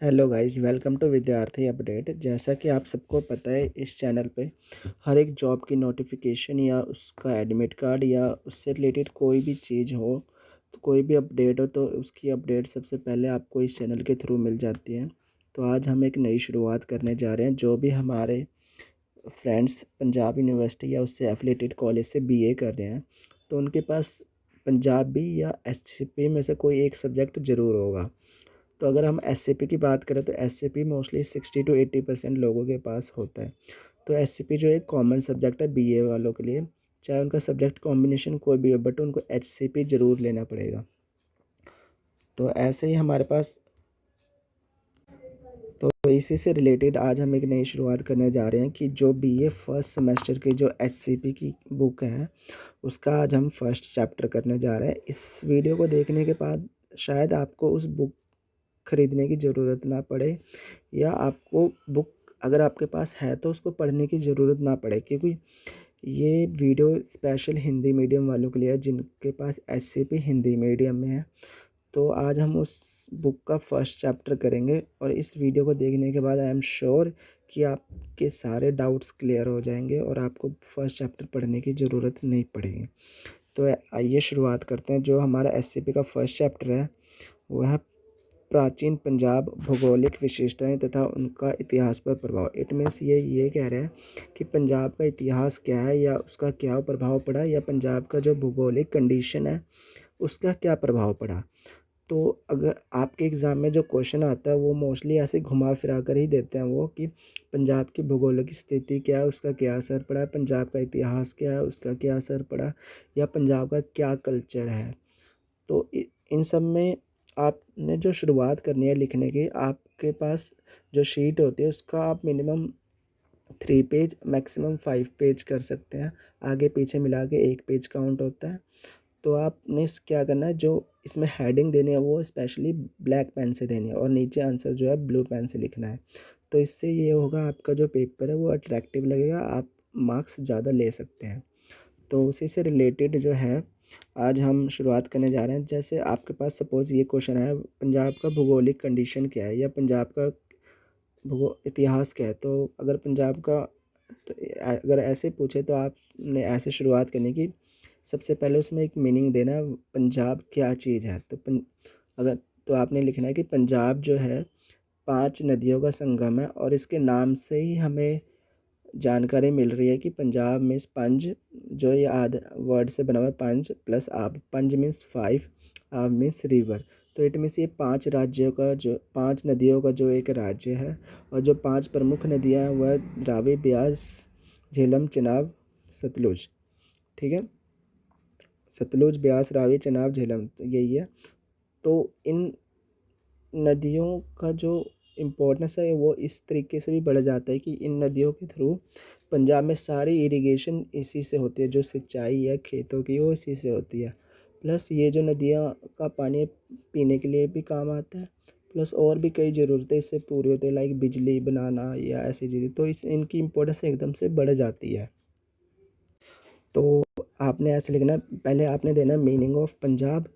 Hello guys, welcome to विद्यार्थी update. जैसा कि आप सबको पता है, इस चैनल पे हर एक जॉब की नोटिफिकेशन या उसका एडमिट कार्ड या उससे रिलेटेड कोई भी चीज़ हो, तो कोई भी अपडेट हो तो उसकी अपडेट सबसे पहले आपको इस चैनल के थ्रू मिल जाती है। तो आज हम एक नई शुरुआत करने जा रहे हैं। जो भी हमारे फ्रेंड्स पंजाब यूनिवर्सिटी या उससे एफिलेटेड कॉलेज से बीए कर रहे हैं, तो उनके पास पंजाबी या एचसीपी में से कोई एक सब्जेक्ट ज़रूर होगा। तो अगर हम एससीपी की बात करें तो एससीपी मोस्टली 60 to 80% लोगों के पास होता है। तो एससीपी जो एक कॉमन सब्जेक्ट है बीए वालों के लिए, चाहे उनका सब्जेक्ट कॉम्बिनेशन कोई भी हो, बट उनको एचसीपी ज़रूर लेना पड़ेगा। तो ऐसे ही हमारे पास, तो इसी से रिलेटेड आज हम एक नई शुरुआत करने जा रहे हैं कि जो बीए फर्स्ट सेमेस्टर की जो एचसीपी की बुक है, उसका आज हम फर्स्ट चैप्टर करने जा रहे हैं। इस वीडियो को देखने के बाद शायद आपको उस बुक खरीदने की ज़रूरत ना पड़े, या आपको बुक अगर आपके पास है तो उसको पढ़ने की ज़रूरत ना पड़े, क्योंकि ये वीडियो स्पेशल हिंदी मीडियम वालों के लिए है जिनके पास एससीपी हिंदी मीडियम में है। तो आज हम उस बुक का फर्स्ट चैप्टर करेंगे और इस वीडियो को देखने के बाद आई एम श्योर कि आपके सारे डाउट्स क्लियर हो जाएंगे और आपको फर्स्ट चैप्टर पढ़ने की ज़रूरत नहीं पड़ेगी। तो आइए शुरुआत करते हैं। जो हमारा एससीपी का फर्स्ट चैप्टर है वह है प्राचीन पंजाब, भौगोलिक विशेषताएं तथा उनका इतिहास पर प्रभाव। इट मीन्स ये कह रहे हैं कि पंजाब का इतिहास क्या है या उसका क्या प्रभाव पड़ा, या पंजाब का जो भौगोलिक कंडीशन है उसका क्या प्रभाव पड़ा। तो अगर आपके एग्ज़ाम में जो क्वेश्चन आता है वो मोस्टली ऐसे घुमा फिरा कर ही देते हैं वो, कि पंजाब की भौगोलिक स्थिति क्या है, उसका क्या असर पड़ा है, पंजाब का इतिहास क्या है, उसका क्या असर पड़ा, या पंजाब का क्या कल्चर है। तो इन सब में आपने जो शुरुआत करनी है लिखने की, आपके पास जो शीट होती है उसका आप मिनिमम 3 पेज मैक्सिमम 5 पेज कर सकते हैं। आगे पीछे मिला के 1 पेज काउंट होता है। तो आपने क्या करना है, जो इसमें हेडिंग देनी है वो स्पेशली ब्लैक पेन से देनी है और नीचे आंसर जो है ब्लू पेन से लिखना है। तो इससे ये होगा, आपका जो पेपर है वो अट्रैक्टिव लगेगा, आप मार्क्स ज़्यादा ले सकते हैं। तो उसी से रिलेटेड जो है आज हम शुरुआत करने जा रहे हैं। जैसे आपके पास सपोज़ ये क्वेश्चन है, पंजाब का भौगोलिक कंडीशन क्या है, या पंजाब का इतिहास क्या है। तो अगर पंजाब का, तो अगर ऐसे पूछे तो आपने ऐसे शुरुआत करनी कि सबसे पहले उसमें एक मीनिंग देना है, पंजाब क्या चीज़ है। तो अगर तो आपने लिखना है कि पंजाब जो है 5 नदियों का संगम है, और इसके नाम से ही हमें जानकारी मिल रही है कि पंजाब मीन्स पंज, जो ये आध वर्ड से बना हुआ है, पंज प्लस आब। पंज मीन्स 5, आब मीन्स रिवर। तो इट मीन्स ये 5 राज्यों का, जो 5 नदियों का जो एक राज्य है। और जो 5 प्रमुख नदियाँ हैं वह रावी, ब्यास, झेलम, चिनाब, सतलुज। ठीक है, सतलुज, ब्यास, रावी, चिनाब, झेलम, तो यही है। तो इन नदियों का जो इम्पोर्टेंस है वो इस तरीके से भी बढ़ जाता है कि इन नदियों के थ्रू पंजाब में सारी इरिगेशन इसी से होती है, जो सिंचाई है खेतों की वो इसी से होती है। प्लस ये जो नदियाँ का पानी पीने के लिए भी काम आता है, प्लस और भी कई ज़रूरतें इससे पूरी होती है, लाइक बिजली बनाना या ऐसी चीज़ें। तो इस इनकी इम्पोर्टेंस एकदम से बढ़ जाती है। तो आपने ऐसे लिखना है, पहले आपने देना है मीनिंग ऑफ पंजाब।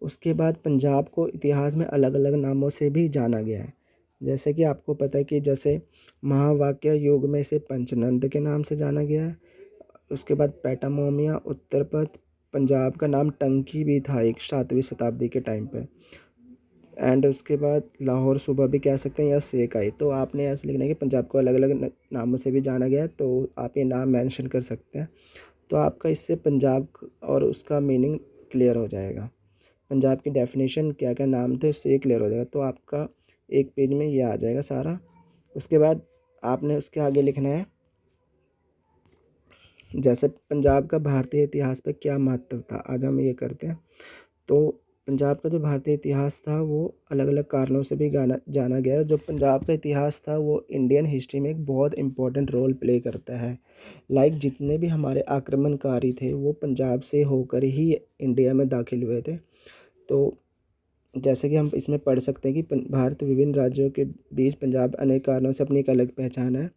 उसके बाद पंजाब को इतिहास में अलग अलग नामों से भी जाना गया है। जैसे कि आपको पता है कि जैसे महावाक्य युग में इसे पंचनंद के नाम से जाना गया है। उसके बाद पैटामोमिया, उत्तरपथ, पंजाब का नाम टंकी भी था एक 7वीं शताब्दी के टाइम पे। एंड उसके बाद लाहौर सूबा भी कह सकते हैं, या सेकाई। तो आपने ऐसे लिखना है कि पंजाब को अलग अलग नामों से भी जाना गया है, तो आप ये नाम मेंशन कर सकते हैं। तो आपका इससे पंजाब और उसका मीनिंग क्लियर हो जाएगा। पंजाब की डेफिनेशन क्या क्या नाम थे उससे ये क्लियर हो जाएगा। तो आपका एक पेज में ये आ जाएगा सारा। उसके बाद आपने उसके आगे लिखना है, जैसे पंजाब का भारतीय इतिहास पे क्या महत्व था, आज हम ये करते हैं। तो पंजाब का जो भारतीय इतिहास था वो अलग अलग कारणों से भी जाना गया है। जो पंजाब का इतिहास था वो इंडियन हिस्ट्री में एक बहुत इंपॉर्टेंट रोल प्ले करता है। लाइक जितने भी हमारे आक्रमणकारी थे वो पंजाब से होकर ही इंडिया में दाखिल हुए थे। तो जैसे कि हम इसमें पढ़ सकते हैं कि भारत विभिन्न राज्यों के बीच पंजाब अनेक कारणों से अपनी एक अलग पहचान है।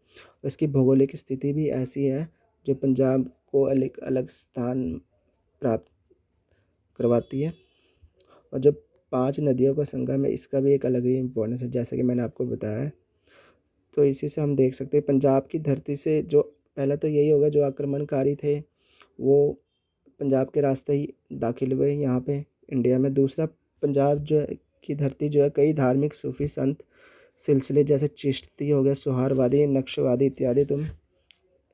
इसकी भौगोलिक स्थिति भी ऐसी है जो पंजाब को अलग अलग स्थान प्राप्त करवाती है। और जब 5 नदियों का संगम है, इसका भी एक अलग ही इम्पोर्टेंस है, जैसा कि मैंने आपको बताया है। तो इसी से हम देख सकते हैं पंजाब की धरती से जो पहला तो यही होगा, जो आक्रमणकारी थे वो पंजाब के रास्ते ही दाखिल हुए यहाँ पे इंडिया में। दूसरा, पंजाब जो है की धरती जो है कई धार्मिक सूफी संत सिलसिले जैसे चिश्ती हो गया, सुहारवादी, नक्शवादी इत्यादि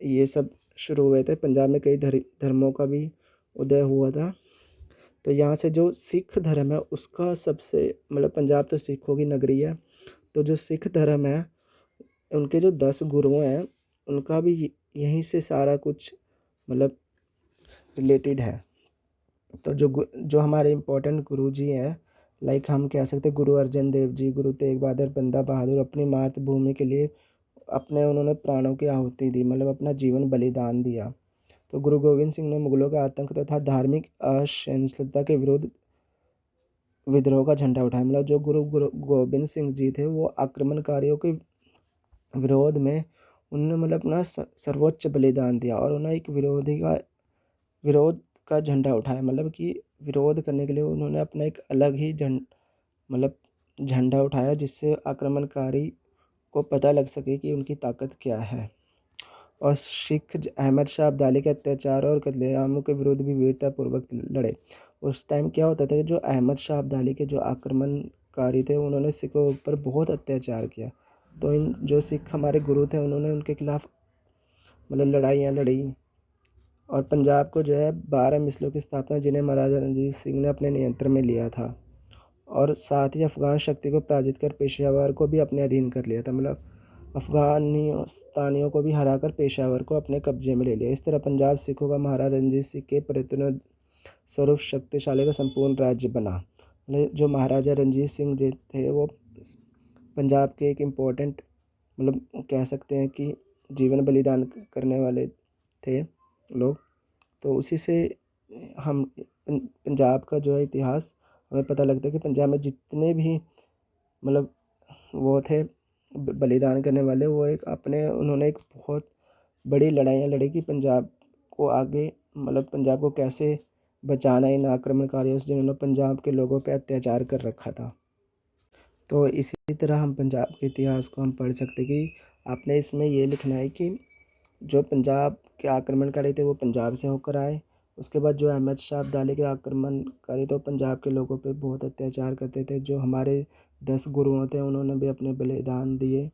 ये सब शुरू हुए थे। पंजाब में कई धर्मों का भी उदय हुआ था। तो यहाँ से जो सिख धर्म है उसका सबसे मतलब पंजाब तो सिखों की नगरी है, तो जो सिख धर्म है उनके जो 10 गुरु हैं उनका भी यहीं से सारा कुछ मतलब रिलेटेड है। तो जो हमारे इम्पोर्टेंट गुरु जी हैं, लाइक हम कह सकते हैं गुरु अर्जन देव जी, गुरु तेग बहादुर, बंदा बहादुर अपनी मातृभूमि के लिए अपने उन्होंने प्राणों की आहुति दी, मतलब अपना जीवन बलिदान दिया। तो गुरु गोविंद सिंह ने मुगलों के आतंक तथा धार्मिक असहिष्णुता के विरुद्ध विद्रोह का झंडा उठाया। मतलब जो गुरु गोविंद सिंह जी थे वो आक्रमणकारियों के विरोध में उन्होंने मतलब अपना सर्वोच्च बलिदान दिया, और उन्होंने एक विरोध का झंडा उठाया, मतलब कि विरोध करने के लिए उन्होंने अपना एक अलग ही मतलब झंडा उठाया, जिससे आक्रमणकारी को पता लग सके कि उनकी ताकत क्या है। और सिख अहमद शाह अब्दाली के अत्याचार और कत्लेआमों के विरुद्ध भी वीरतापूर्वक लड़े। उस टाइम क्या होता था कि जो अहमद शाह अब्दाली के जो आक्रमणकारी थे उन्होंने सिखों के ऊपर बहुत अत्याचार किया। तो इन जो सिख हमारे गुरु थे उन्होंने उनके खिलाफ मतलब लड़ाइयाँ लड़ी, और पंजाब को जो है 12 मिसलों की स्थापना जिन्हें महाराजा रणजीत सिंह ने अपने नियंत्रण में लिया था, और साथ ही अफगान शक्ति को पराजित कर पेशावर को भी अपने अधीन कर लिया था। मतलब अफगानिस्तानियों को भी हराकर पेशावर को अपने कब्जे में ले लिया। इस तरह पंजाब सिखों का महाराजा रणजीत सिंह के प्रयत्नों स्वरूप शक्तिशाली का संपूर्ण राज्य बना। मतलब जो महाराजा रणजीत सिंह जी थे वो पंजाब के एक इम्पोर्टेंट मतलब कह सकते हैं कि जीवन बलिदान करने वाले थे लोग। तो उसी से हम पंजाब का जो है इतिहास हमें पता लगता है कि पंजाब में जितने भी मतलब वो थे बलिदान करने वाले, वो एक अपने उन्होंने एक बहुत बड़ी लड़ाइयाँ लड़ी कि पंजाब को आगे मतलब पंजाब को कैसे बचाना इन आक्रमणकारियों से जिन्होंने पंजाब के लोगों पे अत्याचार कर रखा था। तो इसी तरह हम पंजाब के इतिहास को हम पढ़ सकते कि आपने इसमें ये लिखना है कि जो पंजाब के आक्रमणकारी थे वो पंजाब से होकर आए। उसके बाद जो अहमद शाह अब्दाली के आक्रमणकारी थे पंजाब के लोगों पे बहुत अत्याचार करते थे। जो हमारे 10 गुरुओं थे उन्होंने भी अपने बलिदान दिए,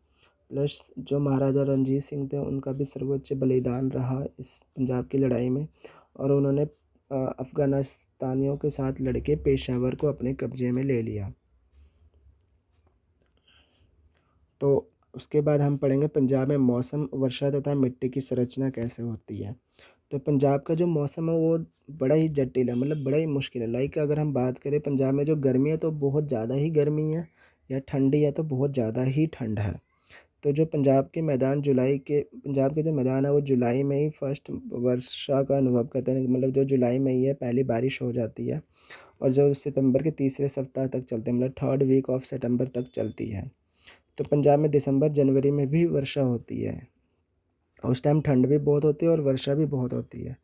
प्लस जो महाराजा रणजीत सिंह थे उनका भी सर्वोच्च बलिदान रहा इस पंजाब की लड़ाई में, और उन्होंने अफ़गानिस्तानियों के साथ लड़के पेशावर को अपने कब्जे में ले लिया। तो उसके बाद हम पढ़ेंगे पंजाब में मौसम, वर्षा तथा मिट्टी की संरचना कैसे होती है। तो पंजाब का जो मौसम है वो बड़ा ही जटिल है, मतलब बड़ा ही मुश्किल है। लाइक अगर हम बात करें पंजाब में जो गर्मी है तो बहुत ज़्यादा ही गर्मी है, या ठंडी है तो बहुत ज़्यादा ही ठंड है। तो जो पंजाब के जो मैदान है वो जुलाई में ही फर्स्ट वर्षा का अनुभव करते हैं, मतलब जो जुलाई में ही है पहली बारिश हो जाती है, और जो सितंबर के तीसरे सप्ताह तक चलते हैं, मतलब थर्ड वीक ऑफ सितंबर तक चलती है। तो पंजाब में दिसंबर जनवरी में भी वर्षा होती है, उस टाइम ठंड भी बहुत होती है और वर्षा भी बहुत होती है।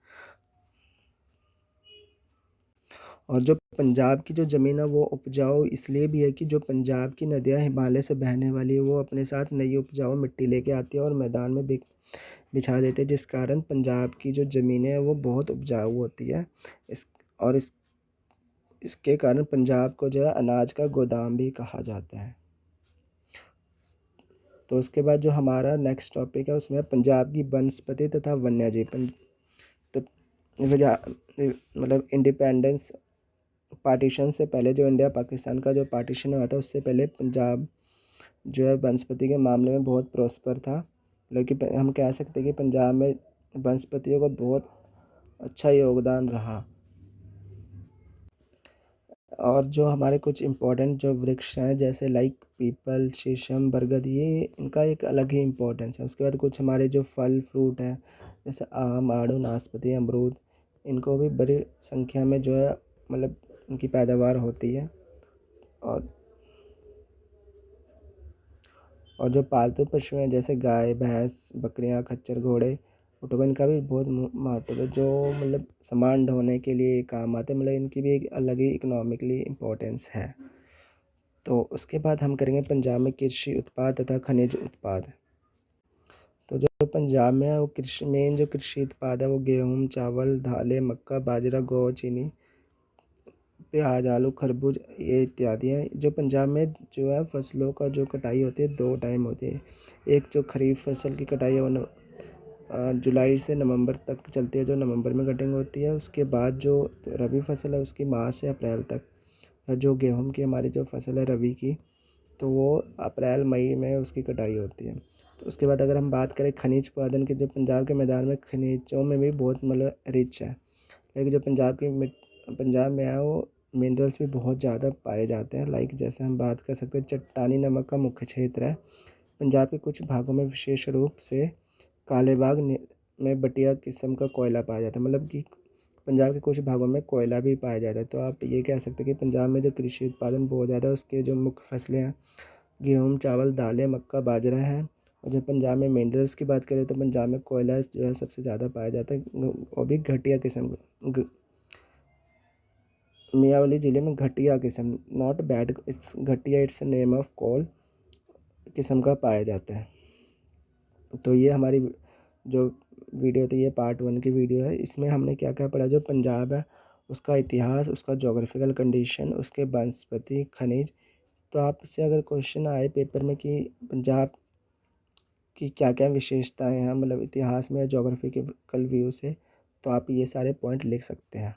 और जो पंजाब की जो ज़मीन है वो उपजाऊ इसलिए भी है कि जो पंजाब की नदियाँ हिमालय से बहने वाली है वो अपने साथ नई उपजाऊ मिट्टी लेके आती है और मैदान में बिछा देते हैं, जिस कारण पंजाब की जो ज़मीनें हैं वो बहुत उपजाऊ होती है। इस और इसके कारण पंजाब को जो है अनाज का गोदाम भी कहा जाता है। तो उसके बाद जो हमारा नेक्स्ट टॉपिक है उसमें पंजाब की वनस्पति तथा वन्यजीव। तो मतलब इंडिपेंडेंस पार्टीशन से पहले, जो इंडिया पाकिस्तान का जो पार्टीशन हुआ था उससे पहले पंजाब जो है वनस्पति के मामले में बहुत प्रॉस्पर था। लेकिन हम कह सकते हैं कि पंजाब में वनस्पतियों का बहुत अच्छा योगदान रहा। और जो हमारे कुछ इम्पोर्टेंट जो वृक्ष हैं जैसे लाइक पीपल, शीशम, बरगद, ये इनका एक अलग ही इम्पोर्टेंस है। उसके बाद कुछ हमारे जो फल फ्रूट हैं जैसे आम, आड़ू, नाशपाती, अमरूद, इनको भी बड़ी संख्या में जो है मतलब इनकी पैदावार होती है। और जो पालतू पशु हैं जैसे गाय, भैंस, बकरियां, खच्चर, घोड़े ऑटोकैड इनका भी बहुत महत्व है, जो मतलब सामान ढोने के लिए काम आते हैं, मतलब इनकी भी एक अलग ही इकोनॉमिकली इम्पोर्टेंस है। तो उसके बाद हम करेंगे पंजाब में कृषि उत्पाद तथा खनिज उत्पाद। तो जो पंजाब में है वो मेन जो कृषि उत्पाद है वो गेहूँ, चावल, दालें, मक्का, बाजरा, गेहूँ, चीनी, प्याज, आलू, खरबूज ये इत्यादि हैं। जो पंजाब में जो है फसलों का जो कटाई होती है 2 टाइम होती है। एक जो खरीफ फसल की कटाई है वो जुलाई से नवंबर तक चलती है, जो नवंबर में कटिंग होती है। उसके बाद जो रबी फसल है उसकी मार्च से अप्रैल तक। जो गेहूँ की हमारी जो फसल है रबी की, तो वो अप्रैल मई में उसकी कटाई होती है। तो उसके बाद अगर हम बात करें खनिज उत्पादन की, जो पंजाब के मैदान में खनिजों में भी बहुत मतलब रिच है। लेकिन जो पंजाब में है वो मिनरल्स भी बहुत ज़्यादा पाए जाते हैं। लाइक जैसे हम बात कर सकते हैं, चट्टानी नमक का मुख्य क्षेत्र है। पंजाब के कुछ भागों में विशेष रूप से काले बाग में बटिया किस्म का कोयला पाया जाता है, मतलब कि पंजाब के कुछ भागों में कोयला भी पाया जाता है। तो आप ये कह सकते हैं कि पंजाब में जो कृषि उत्पादन बहुत ज़्यादा है, उसके जो मुख्य फसलें हैं गेहूँ, चावल, दालें, मक्का, बाजरा है। और जो पंजाब में मिनरल्स की बात करें तो पंजाब में कोयला जो है सबसे ज़्यादा पाया जाता है, वो भी घटिया किस्म मियावाली ज़िले में घटिया किस्म, नॉट बैड, इट्स घटिया, इट्स नेम ऑफ कोल किस्म का पाया जाता है। तो ये हमारी जो वीडियो थी ये पार्ट 1 की वीडियो है। इसमें हमने क्या क्या पढ़ा, जो पंजाब है उसका इतिहास, उसका जोग्राफिकल कंडीशन, उसके वनस्पति, खनिज। तो आपसे अगर क्वेश्चन आए पेपर में कि पंजाब की क्या क्या विशेषताएं हैं, मतलब इतिहास में, जोग्राफिकल व्यू से, तो आप ये सारे पॉइंट लिख सकते हैं।